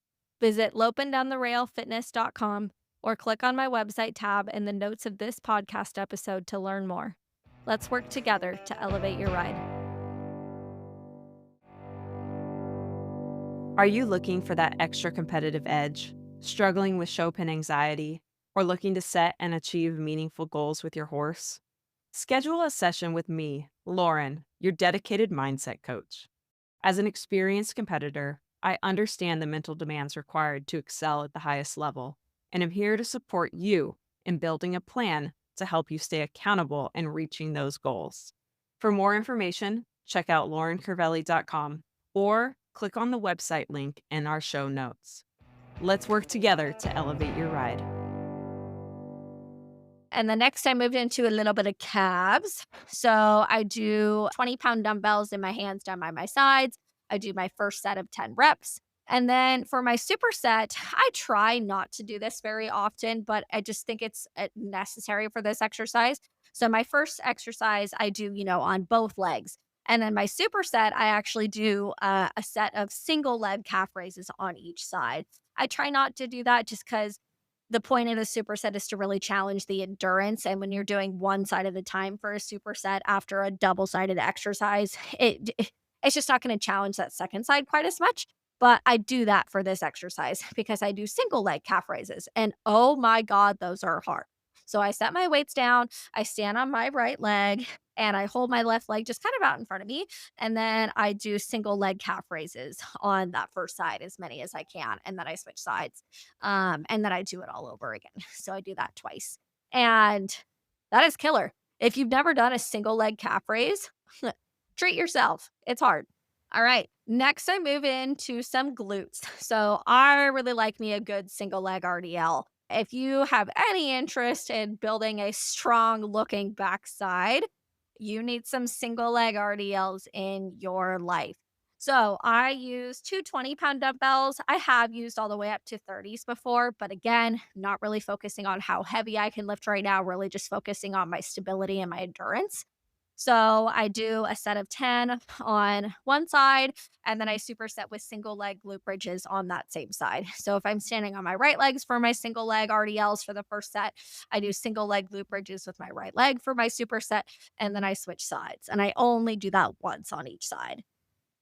Visit lopendowntherailfitness.com or click on my website tab in the notes of this podcast episode to learn more. Let's work together to elevate your ride. Are you looking for that extra competitive edge, struggling with show pin anxiety, or looking to set and achieve meaningful goals with your horse? Schedule a session with me, Lauren, your dedicated mindset coach. As an experienced competitor, I understand the mental demands required to excel at the highest level, and am here to support you in building a plan to help you stay accountable and reaching those goals. For more information, check out laurencervelli.com or click on the website link in our show notes. Let's work together to elevate your ride. And the next I moved into a little bit of calves. So I do 20-pound dumbbells in my hands down by my sides. I do my first set of 10 reps. And then for my superset, I try not to do this very often, but I just think it's necessary for this exercise. So my first exercise I do, on both legs. And then my superset, I actually do a set of single leg calf raises on each side. I try not to do that just because the point of the superset is to really challenge the endurance, and when you're doing one side at a time for a superset after a double-sided exercise, it's just not gonna challenge that second side quite as much, but I do that for this exercise because I do single leg calf raises, and oh my god, those are hard. So I set my weights down, I stand on my right leg, and I hold my left leg just kind of out in front of me, and then I do single leg calf raises on that first side, as many as I can, and then I switch sides. And then I do it all over again. So I do that twice. And that is killer. If you've never done a single leg calf raise, treat yourself. It's hard. All right. Next, I move into some glutes. So I really like me a good single leg RDL. If you have any interest in building a strong looking backside, you need some single leg RDLs in your life. So I use two 20-pound dumbbells. I have used all the way up to 30s before, but again, not really focusing on how heavy I can lift right now, really just focusing on my stability and my endurance. So I do a set of 10 on one side, and then I superset with single leg glute bridges on that same side. So if I'm standing on my right legs for my single leg RDLs for the first set, I do single leg glute bridges with my right leg for my superset, and then I switch sides. And I only do that once on each side.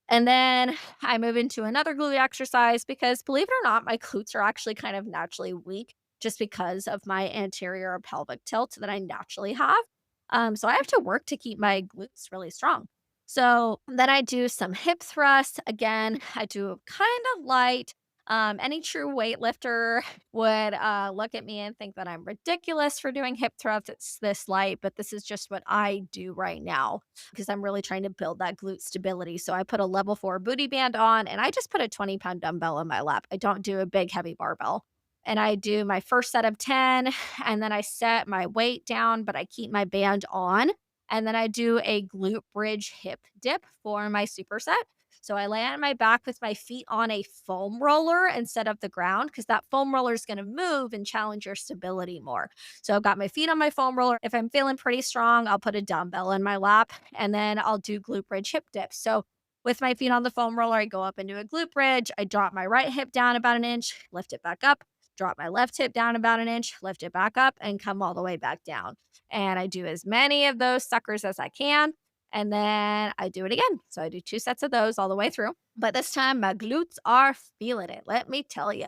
And then I move into another glute exercise because believe it or not, my glutes are actually kind of naturally weak just because of my anterior pelvic tilt that I naturally have. So I have to work to keep my glutes really strong. So then I do some hip thrusts. Again, I do kind of light. Any true weightlifter would look at me and think that I'm ridiculous for doing hip thrusts. It's this light, but this is just what I do right now because I'm really trying to build that glute stability. So I put a level 4 booty band on and I just put a 20-pound dumbbell in my lap. I don't do a big heavy barbell. And I do my first set of 10 and then I set my weight down, but I keep my band on. And then I do a glute bridge hip dip for my superset. So I lay on my back with my feet on a foam roller instead of the ground because that foam roller is going to move and challenge your stability more. So I've got my feet on my foam roller. If I'm feeling pretty strong, I'll put a dumbbell in my lap and then I'll do glute bridge hip dips. So with my feet on the foam roller, I go up into a glute bridge. I drop my right hip down about an inch, lift it back up, drop my left hip down about an inch, lift it back up, and come all the way back down. And I do as many of those suckers as I can. And then I do it again. So I do 2 sets of those all the way through. But this time my glutes are feeling it, let me tell you.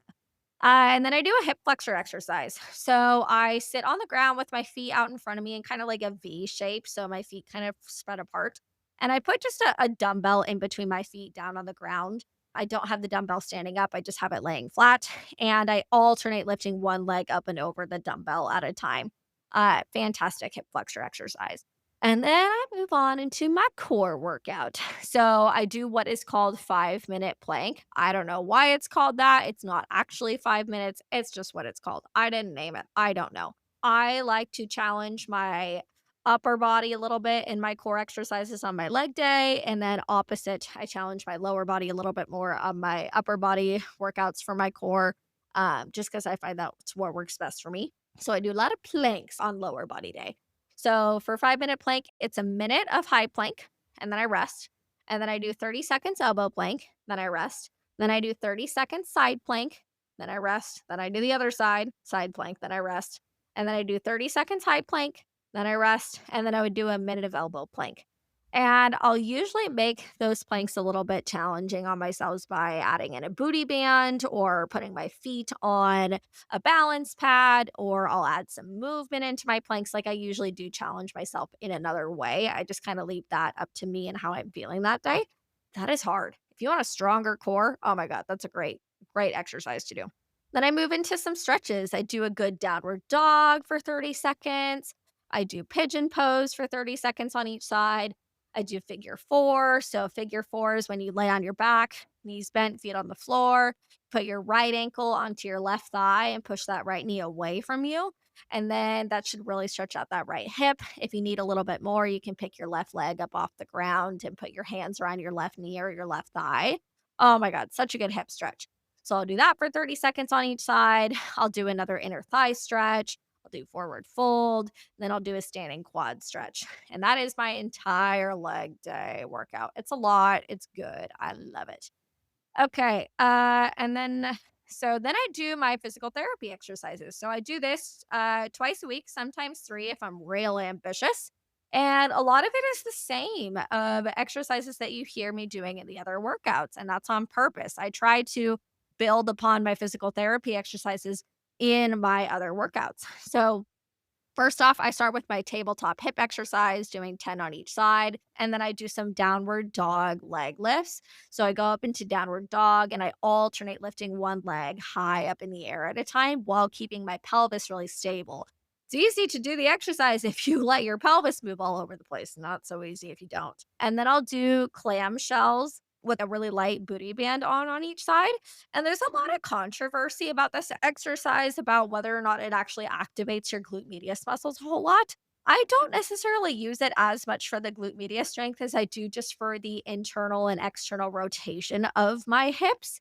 And then I do a hip flexor exercise. So I sit on the ground with my feet out in front of me in kind of like a V shape. So my feet kind of spread apart. And I put just a dumbbell in between my feet down on the ground. I don't have the dumbbell standing up. I just have it laying flat. And I alternate lifting one leg up and over the dumbbell at a time. Fantastic hip flexor exercise. And then I move on into my core workout. So I do what is called 5-minute plank. I don't know why it's called that. It's not actually 5 minutes. It's just what it's called. I didn't name it. I don't know. I like to challenge my upper body a little bit in my core exercises on my leg day. And then opposite, I challenge my lower body a little bit more on my upper body workouts for my core, just because I find that's what works best for me. So I do a lot of planks on lower body day. So for 5-minute plank, it's a minute of high plank, and then I rest. And then I do 30 seconds elbow plank, then I rest. Then I do 30 seconds side plank, then I rest, then I do the other side, side plank, then I rest, and then I do 30 seconds high plank, then I rest, and then I would do a minute of elbow plank. And I'll usually make those planks a little bit challenging on myself by adding in a booty band or putting my feet on a balance pad, or I'll add some movement into my planks. Like I usually do challenge myself in another way. I just kind of leave that up to me and how I'm feeling that day. That is hard. If you want a stronger core, oh my God, that's a great exercise to do. Then I move into some stretches. I do a good downward dog for 30 seconds. I do pigeon pose for 30 seconds on each side. I do figure four. So, figure four is when you lay on your back, knees bent, feet on the floor, put your right ankle onto your left thigh and push that right knee away from you. And then that should really stretch out that right hip. If you need a little bit more, you can pick your left leg up off the ground and put your hands around your left knee or your left thigh. Oh my God, such a good hip stretch. So I'll do that for 30 seconds on each side. I'll do another inner thigh stretch. I'll do forward fold. Then I'll do a standing quad stretch. And that is my entire leg day workout. It's a lot. It's good. I love it. Okay, and then then I do my physical therapy exercises. So I do this, twice a week, sometimes 3 if I'm real ambitious, and a lot of it is the same of exercises that you hear me doing in the other workouts, and that's on purpose. I try to build upon my physical therapy exercises in my other workouts. So first off, I start with my tabletop hip exercise, doing 10 on each side, and then I do some downward dog leg lifts. So I go up into downward dog and I alternate lifting one leg high up in the air at a time while keeping my pelvis really stable. It's easy to do the exercise if you let your pelvis move all over the place. Not so easy if you don't. And then I'll do clamshells with a really light booty band on each side. And there's a lot of controversy about this exercise, about whether or not it actually activates your glute medius muscles a whole lot. I don't necessarily use it as much for the glute medius strength as I do just for the internal and external rotation of my hips.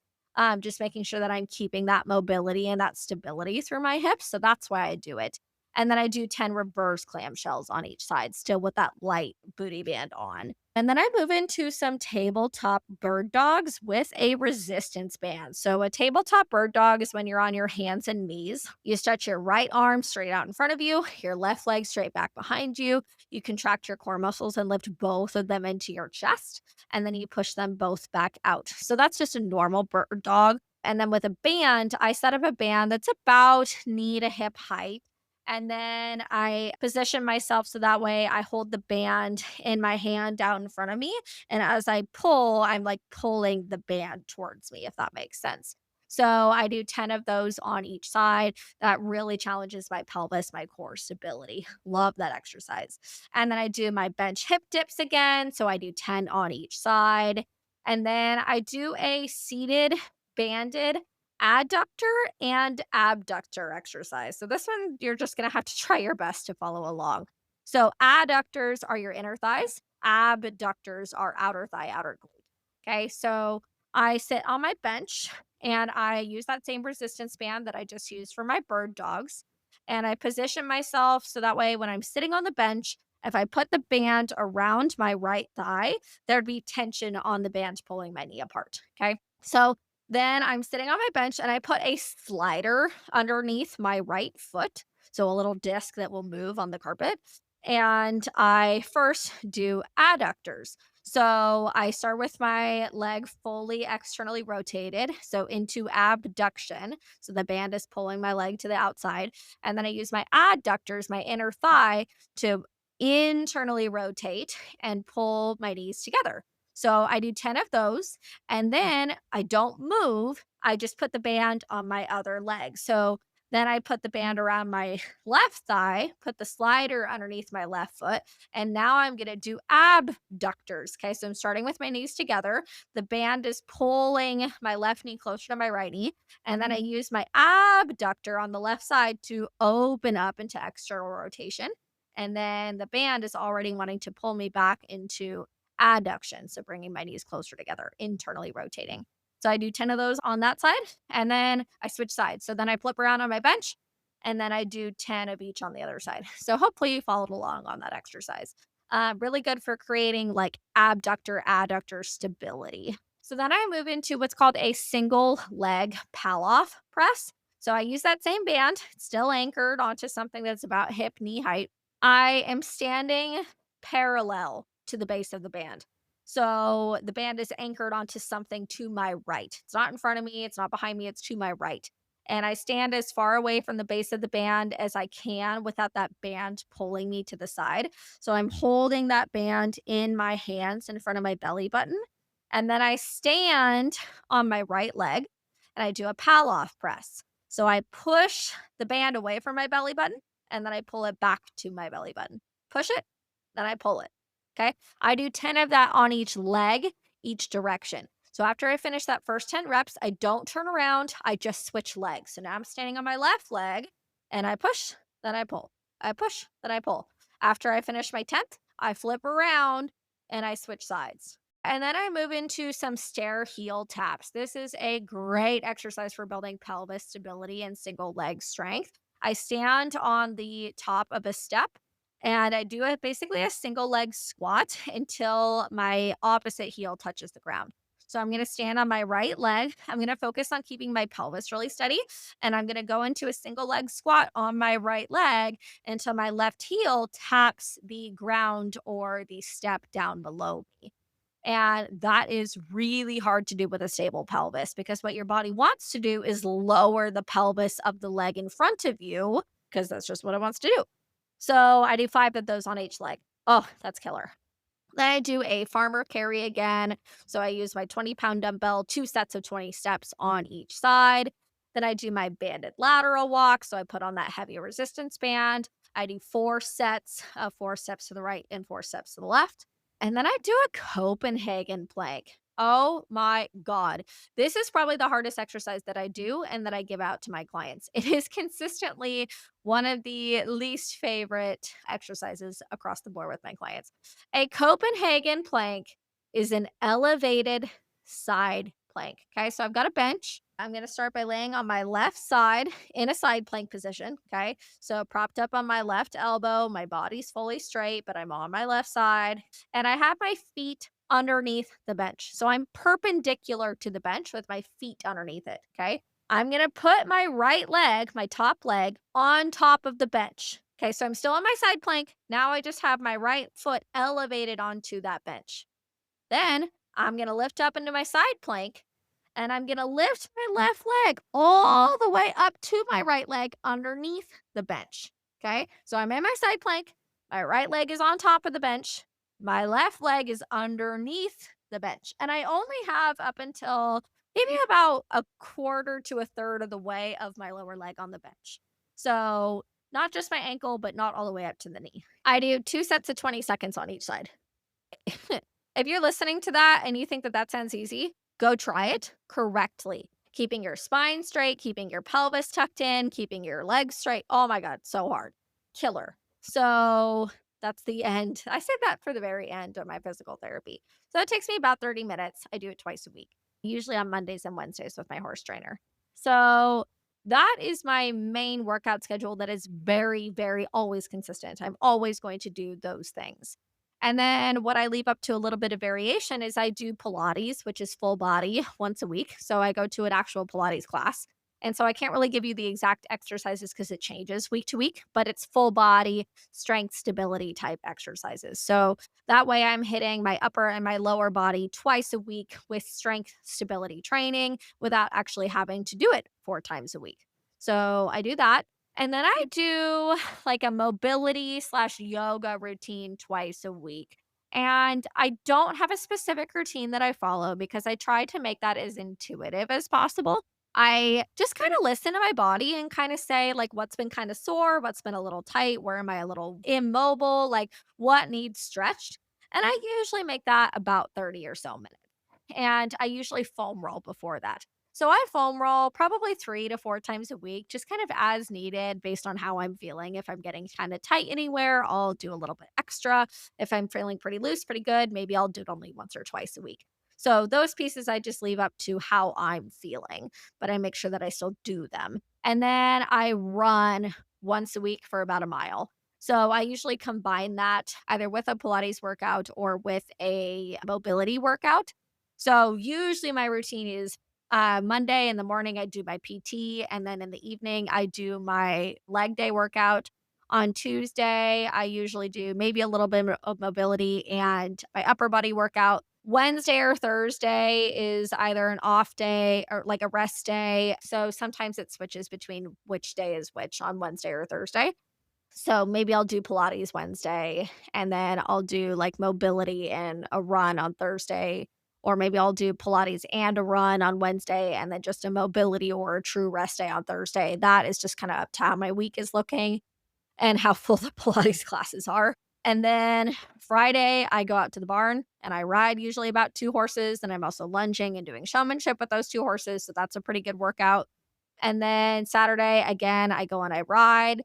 Just making sure that I'm keeping that mobility and that stability through my hips. So that's why I do it. And then I do 10 reverse clamshells on each side, still with that light booty band on. And then I move into some tabletop bird dogs with a resistance band. So, a tabletop bird dog is when you're on your hands and knees. You stretch your right arm straight out in front of you, your left leg straight back behind you. You contract your core muscles and lift both of them into your chest. And then you push them both back out. So, that's just a normal bird dog. And then with a band, I set up a band that's about knee to hip height. And then I position myself so that way I hold the band in my hand out in front of me. And as I pull, I'm like pulling the band towards me, if that makes sense. So I do 10 of those on each side. That really challenges my pelvis, my core stability. Love that exercise. And then I do my bench hip dips again. So I do 10 on each side. And then I do a seated banded adductor and abductor exercise. So this one, you're just going to have to try your best to follow along. So adductors are your inner thighs, abductors are outer thigh, outer glute. Okay, so I sit on my bench and I use that same resistance band that I just used for my bird dogs. And I position myself so that way when I'm sitting on the bench, if I put the band around my right thigh, there'd be tension on the band pulling my knee apart. Okay. So then I'm sitting on my bench and I put a slider underneath my right foot. So a little disc that will move on the carpet. And I first do adductors. So I start with my leg fully externally rotated. So into abduction. So the band is pulling my leg to the outside. And then I use my adductors, my inner thigh, to internally rotate and pull my knees together. So I do 10 of those. And then I don't move. I just put the band on my other leg. So then I put the band around my left thigh, put the slider underneath my left foot, and now I'm going to do abductors. Okay, so I'm starting with my knees together. The band is pulling my left knee closer to my right knee, and then I use my abductor on the left side to open up into external rotation. And then the band is already wanting to pull me back into adduction, so bringing my knees closer together, internally rotating. So I do 10 of those on that side, and then I switch sides. So then I flip around on my bench, and then I do 10 of each on the other side. So hopefully you followed along on that exercise. Really good for creating like abductor, adductor stability. So then I move into what's called a single leg Palloff press. So I use that same band, it's still anchored onto something that's about hip knee height. I am standing parallel to the base of the band. So the band is anchored onto something to my right. It's not in front of me, it's not behind me, it's to my right. And I stand as far away from the base of the band as I can without that band pulling me to the side. So I'm holding that band in my hands in front of my belly button. And then I stand on my right leg and I do a Palloff press. So I push the band away from my belly button and then I pull it back to my belly button. Push it, then I pull it. Okay. I do 10 of that on each leg, each direction. So after I finish that first 10 reps, I don't turn around. I just switch legs. So now I'm standing on my left leg and I push, then I pull. I push, then I pull. After I finish my 10th, I flip around and I switch sides. And then I move into some stair heel taps. This is a great exercise for building pelvis stability and single leg strength. I stand on the top of a step and I do basically a single leg squat until my opposite heel touches the ground. So I'm going to stand on my right leg. I'm going to focus on keeping my pelvis really steady. And I'm going to go into a single leg squat on my right leg until my left heel taps the ground or the step down below me. And that is really hard to do with a stable pelvis because what your body wants to do is lower the pelvis of the leg in front of you because that's just what it wants to do. So I do 5 of those on each leg. Oh, that's killer. Then I do a farmer carry again. So I use my 20-pound dumbbell, 2 sets of 20 steps on each side. Then I do my banded lateral walk. So I put on that heavy resistance band. I do 4 sets of 4 steps to the right and 4 steps to the left. And then I do a Copenhagen plank. Oh my God. This is probably the hardest exercise that I do and that I give out to my clients. It is consistently one of the least favorite exercises across the board with my clients. A Copenhagen plank is an elevated side plank. Okay. So I've got a bench. I'm going to start by laying on my left side in a side plank position. Okay. So propped up on my left elbow, my body's fully straight, but I'm on my left side. And I have my feet underneath the bench. So I'm perpendicular to the bench with my feet underneath it. Okay. I'm going to put my right leg, my top leg, on top of the bench. Okay, so I'm still on my side plank. Now I just have my right foot elevated onto that bench. Then I'm going to lift up into my side plank and I'm going to lift my left leg all the way up to my right leg underneath the bench. Okay, so I'm in my side plank. My right leg is on top of the bench. My left leg is underneath the bench. And I only have up until maybe about a quarter to a third of the way of my lower leg on the bench. So not just my ankle, but not all the way up to the knee. I do 2 sets of 20 seconds on each side. If you're listening to that and you think that that sounds easy, go try it correctly. Keeping your spine straight, keeping your pelvis tucked in, keeping your legs straight. Oh my God, so hard. Killer. So that's the end. I say that for the very end of my physical therapy. So it takes me about 30 minutes. I do it twice a week, usually on Mondays and Wednesdays with my horse trainer. So that is my main workout schedule that is very, very always consistent. I'm always going to do those things. And then what I leave up to a little bit of variation is I do Pilates, which is full body once a week. So I go to an actual Pilates class. And so I can't really give you the exact exercises because it changes week to week, but it's full body strength stability type exercises. So that way I'm hitting my upper and my lower body twice a week with strength stability training without actually having to do it 4 times a week. So I do that. And then I do like a mobility slash yoga routine twice a week. And I don't have a specific routine that I follow because I try to make that as intuitive as possible. I just kind of listen to my body and kind of say, like, what's been kind of sore, what's been a little tight, where am I a little immobile, like, what needs stretched. And I usually make that about 30 or so minutes. And I usually foam roll before that. So I foam roll probably 3 to 4 times a week, just kind of as needed based on how I'm feeling. If I'm getting kind of tight anywhere, I'll do a little bit extra. If I'm feeling pretty loose, pretty good, maybe I'll do it only once or twice a week. So those pieces I just leave up to how I'm feeling, but I make sure that I still do them. And then I run once a week for about a mile. So I usually combine that either with a Pilates workout or with a mobility workout. So usually my routine is Monday in the morning, I do my PT. And then in the evening, I do my leg day workout. On Tuesday, I usually do maybe a little bit of mobility and my upper body workout. Wednesday or Thursday is either an off day or like a rest day. So sometimes it switches between which day is which on Wednesday or Thursday. So maybe I'll do Pilates Wednesday and then I'll do like mobility and a run on Thursday. Or maybe I'll do Pilates and a run on Wednesday and then just a mobility or a true rest day on Thursday. That is just kind of up to how my week is looking and how full the Pilates classes are. And then Friday, I go out to the barn and I ride usually about 2 horses. And I'm also lunging and doing showmanship with those 2 horses. So that's a pretty good workout. And then Saturday, again, I go and I ride,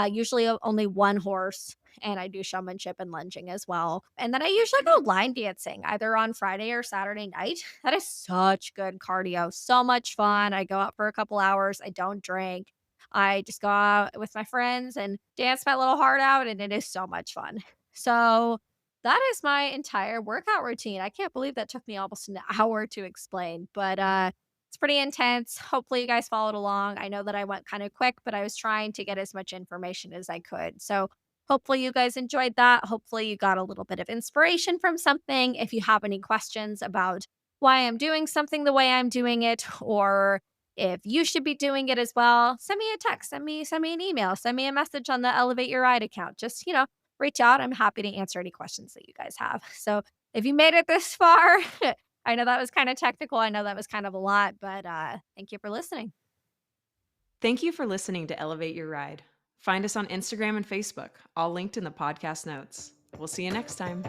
usually only 1 horse, and I do showmanship and lunging as well. And then I usually go line dancing either on Friday or Saturday night. That is such good cardio, so much fun. I go out for a couple hours, I don't drink. I just go out with my friends and dance my little heart out, and it is so much fun. So that is my entire workout routine. I can't believe that took me almost an hour to explain, but it's pretty intense. Hopefully, you guys followed along. I know that I went kind of quick, but I was trying to get as much information as I could. So, hopefully, you guys enjoyed that. Hopefully, you got a little bit of inspiration from something. If you have any questions about why I'm doing something the way I'm doing it, or if you should be doing it as well, send me a text, send me an email, send me a message on the Elevate Your Ride account. Just, reach out. I'm happy to answer any questions that you guys have. So, if you made it this far, I know that was kinda technical, I know that was kind of a lot, but, thank you for listening. Thank you for listening to Elevate Your Ride. Find us on Instagram and Facebook, all linked in the podcast notes. We'll see you next time.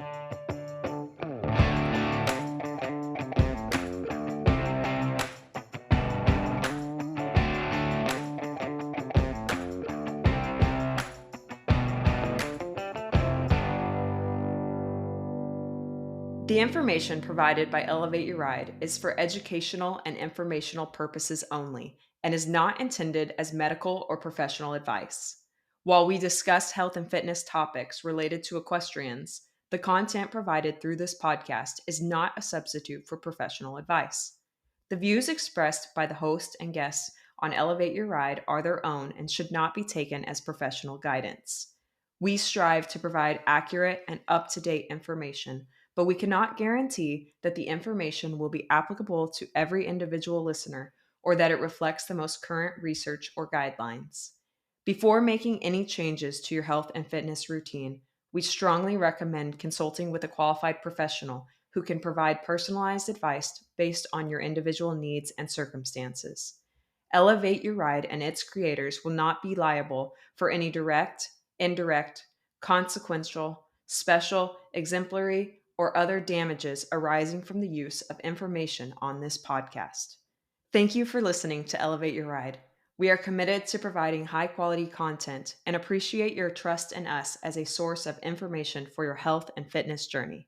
The information provided by Elevate Your Ride is for educational and informational purposes only and is not intended as medical or professional advice. While we discuss health and fitness topics related to equestrians, the content provided through this podcast is not a substitute for professional advice. The views expressed by the host and guests on Elevate Your Ride are their own and should not be taken as professional guidance. We strive to provide accurate and up to date information, but we cannot guarantee that the information will be applicable to every individual listener or that it reflects the most current research or guidelines. Before making any changes to your health and fitness routine, we strongly recommend consulting with a qualified professional who can provide personalized advice based on your individual needs and circumstances. Elevate Your Ride and its creators will not be liable for any direct, indirect, consequential, special, exemplary, or other damages arising from the use of information on this podcast. Thank you for listening to Elevate Your Ride. We are committed to providing high quality content and appreciate your trust in us as a source of information for your health and fitness journey.